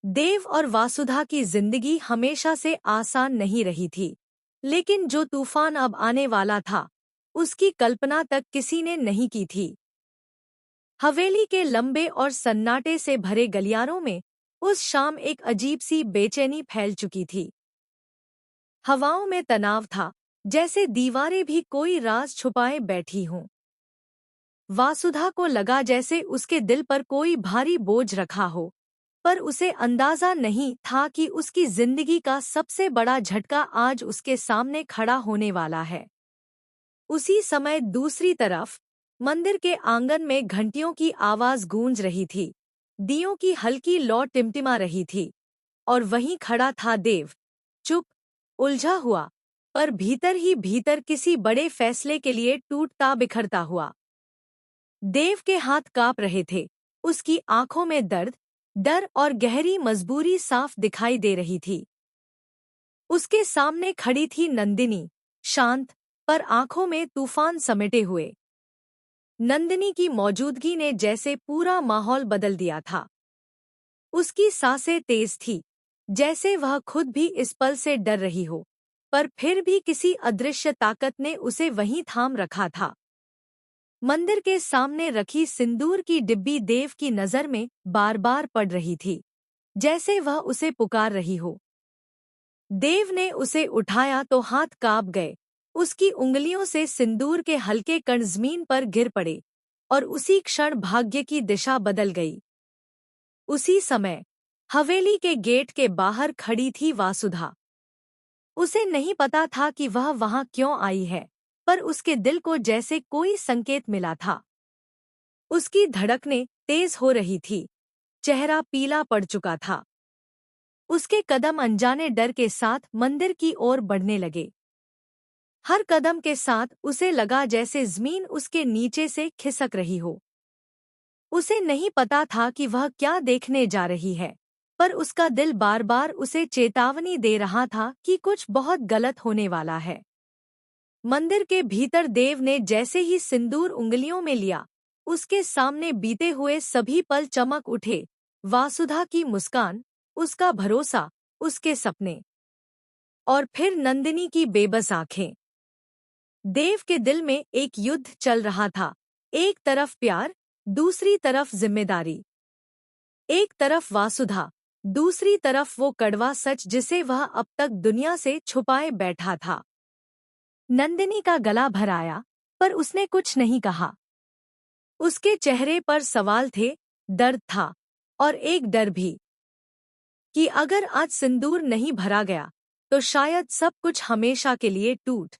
देव और वासुधा की जिंदगी हमेशा से आसान नहीं रही थी, लेकिन जो तूफान अब आने वाला था, उसकी कल्पना तक किसी ने नहीं की थी। हवेली के लंबे और सन्नाटे से भरे गलियारों में उस शाम एक अजीब सी बेचैनी फैल चुकी थी। हवाओं में तनाव था, जैसे दीवारें भी कोई राज छुपाए बैठी हों। वासुधा को लगा जैसे उसके दिल पर कोई भारी बोझ रखा हो, पर उसे अंदाजा नहीं था कि उसकी जिंदगी का सबसे बड़ा झटका आज उसके सामने खड़ा होने वाला है। उसी समय दूसरी तरफ मंदिर के आंगन में घंटियों की आवाज गूंज रही थी, दियों की हल्की लौ टिमटिमा रही थी, और वहीं खड़ा था देव, चुप, उलझा हुआ, पर भीतर ही भीतर किसी बड़े फैसले के लिए टूटता बिखरता हुआ। देव के हाथ कांप रहे थे, उसकी आंखों में दर्द, डर और गहरी मजबूरी साफ दिखाई दे रही थी। उसके सामने खड़ी थी नंदिनी, शांत, पर आंखों में तूफान समेटे हुए। नंदिनी की मौजूदगी ने जैसे पूरा माहौल बदल दिया था। उसकी सांसें तेज थी, जैसे वह खुद भी इस पल से डर रही हो, पर फिर भी किसी अदृश्य ताकत ने उसे वहीं थाम रखा था। मंदिर के सामने रखी सिंदूर की डिब्बी देव की नजर में बार बार पड़ रही थी, जैसे वह उसे पुकार रही हो। देव ने उसे उठाया तो हाथ कांप गए, उसकी उंगलियों से सिंदूर के हल्के कण जमीन पर गिर पड़े, और उसी क्षण भाग्य की दिशा बदल गई। उसी समय हवेली के गेट के बाहर खड़ी थी वासुधा। उसे नहीं पता था कि वह वहां क्यों आई है, पर उसके दिल को जैसे कोई संकेत मिला था। उसकी धड़कनें तेज हो रही थी, चेहरा पीला पड़ चुका था। उसके कदम अनजाने डर के साथ मंदिर की ओर बढ़ने लगे। हर कदम के साथ उसे लगा जैसे जमीन उसके नीचे से खिसक रही हो। उसे नहीं पता था कि वह क्या देखने जा रही है, पर उसका दिल बार बार उसे चेतावनी दे रहा था कि कुछ बहुत गलत होने वाला है। मंदिर के भीतर देव ने जैसे ही सिंदूर उंगलियों में लिया, उसके सामने बीते हुए सभी पल चमक उठे। वासुधा की मुस्कान, उसका भरोसा, उसके सपने, और फिर नंदिनी की बेबस आंखें। देव के दिल में एक युद्ध चल रहा था, एक तरफ प्यार, दूसरी तरफ जिम्मेदारी। एक तरफ वासुधा, दूसरी तरफ वो कड़वा सच जिसे वह अब तक दुनिया से छुपाए बैठा था। नंदिनी का गला भर आया, पर उसने कुछ नहीं कहा। उसके चेहरे पर सवाल थे, दर्द था, और एक डर भी, कि अगर आज सिंदूर नहीं भरा गया, तो शायद सब कुछ हमेशा के लिए टूट